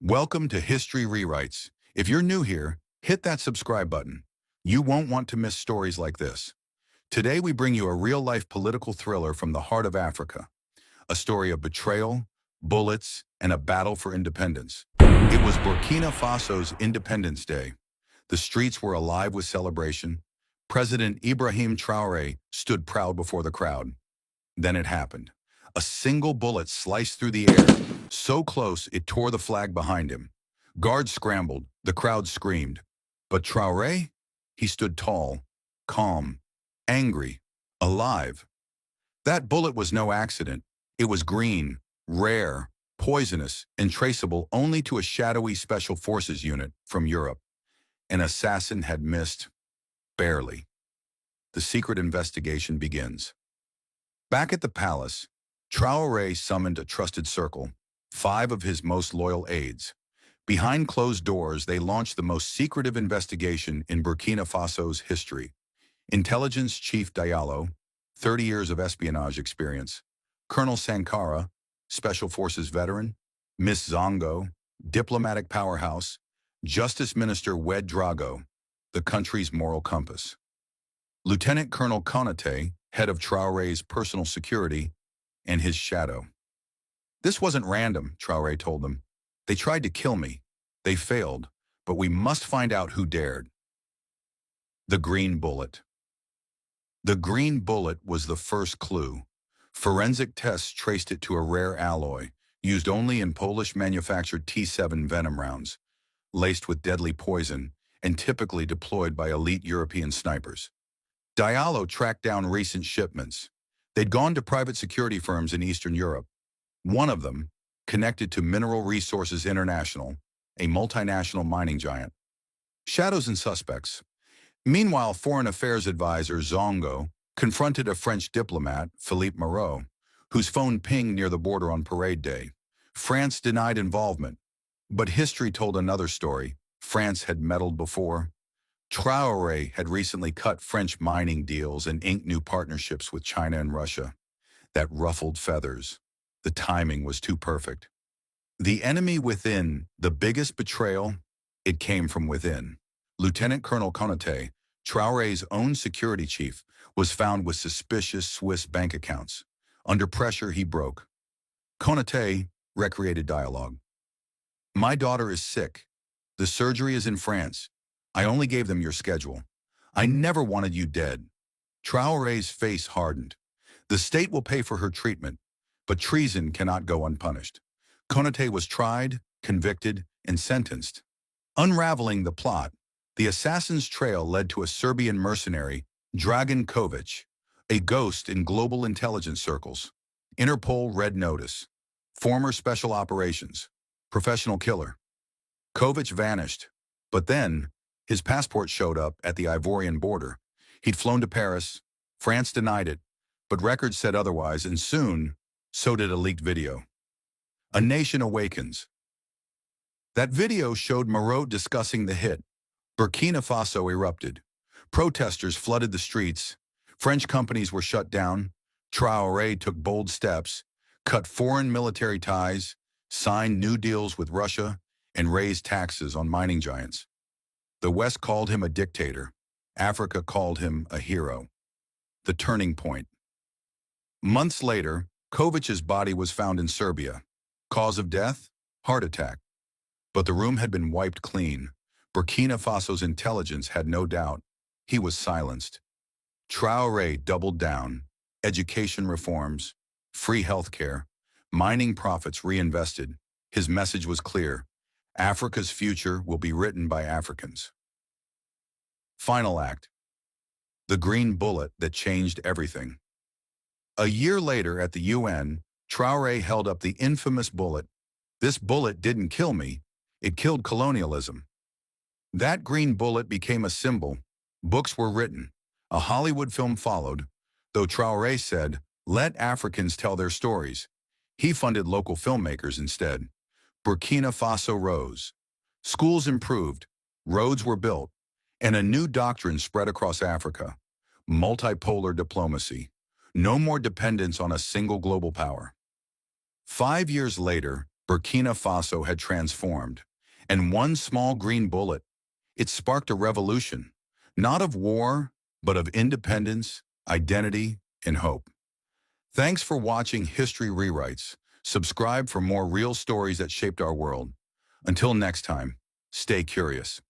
Welcome to History Rewrites. If you're new here, hit that subscribe button. You won't want to miss stories like this. Today we bring you a real-life political thriller from the heart of Africa, a story of betrayal, bullets, and a battle for independence. It was Burkina Faso's Independence Day. The streets were alive with celebration. President Ibrahim Traoré stood proud before the crowd. Then it happened. A single bullet sliced through the air, so close it tore the flag behind him. Guards scrambled, the crowd screamed. But Traoré? He stood tall, calm, angry, alive. That bullet was no accident. It was green, rare, poisonous, and traceable only to a shadowy special forces unit from Europe. An assassin had missed, barely. The secret investigation begins. Back at the palace, Traoré summoned a trusted circle, 5 of his most loyal aides. Behind closed doors, they launched the most secretive investigation in Burkina Faso's history. Intelligence Chief Diallo, 30 years of espionage experience. Colonel Sankara, Special Forces veteran. Miss Zongo, diplomatic powerhouse. Justice Minister Ouédraogo, the country's moral compass. Lieutenant Colonel Konaté, head of Traoré's personal security, and his shadow. This wasn't random, Traoré told them. They tried to kill me. They failed, but we must find out who dared. The green bullet. The green bullet was the first clue. Forensic tests traced it to a rare alloy, used only in Polish-manufactured T7 venom rounds, laced with deadly poison and typically deployed by elite European snipers. Diallo tracked down recent shipments. They'd gone to private security firms in Eastern Europe. One of them, connected to Mineral Resources International, a multinational mining giant. Shadows and suspects. Meanwhile, Foreign Affairs Advisor Zongo confronted a French diplomat, Philippe Moreau, whose phone pinged near the border on parade day. France denied involvement, but history told another story. France had meddled before. Traoré had recently cut French mining deals and inked new partnerships with China and Russia. That ruffled feathers. The timing was too perfect. The enemy within, the biggest betrayal, it came from within. Lieutenant Colonel Konaté, Traoré's own security chief, was found with suspicious Swiss bank accounts. Under pressure, he broke. Konaté recreated dialogue. My daughter is sick. The surgery is in France. I only gave them your schedule. I never wanted you dead. Traoré's face hardened. The state will pay for her treatment, but treason cannot go unpunished. Konaté was tried, convicted, and sentenced. Unraveling the plot, the assassin's trail led to a Serbian mercenary, Dragan Kovic, a ghost in global intelligence circles. Interpol Red Notice. Former Special Operations. Professional killer. Kovic vanished, but then his passport showed up at the Ivorian border. He'd flown to Paris. France denied it, but records said otherwise, and soon, so did a leaked video. A Nation Awakens. That video showed Moreau discussing the hit. Burkina Faso erupted. Protesters flooded the streets. French companies were shut down. Traoré took bold steps, cut foreign military ties, signed new deals with Russia, and raised taxes on mining giants. The West called him a dictator. Africa called him a hero. The turning point. Months later, Kovic's body was found in Serbia. Cause of death? Heart attack. But the room had been wiped clean. Burkina Faso's intelligence had no doubt. He was silenced. Traoré doubled down. Education reforms, free healthcare, mining profits reinvested. His message was clear. Africa's future will be written by Africans. Final act. The green bullet that changed everything. A year later at the UN, Traoré held up the infamous bullet. This bullet didn't kill me, it killed colonialism. That green bullet became a symbol. Books were written. A Hollywood film followed, though Traoré said, let Africans tell their stories. He funded local filmmakers instead. Burkina Faso rose. Schools improved, roads were built, and a new doctrine spread across Africa. Multipolar diplomacy. No more dependence on a single global power. 5 years later, Burkina Faso had transformed. And one small green bullet, it sparked a revolution, not of war, but of independence, identity, and hope. Thanks for watching History Rewrites. Subscribe for more real stories that shaped our world. Until next time, stay curious.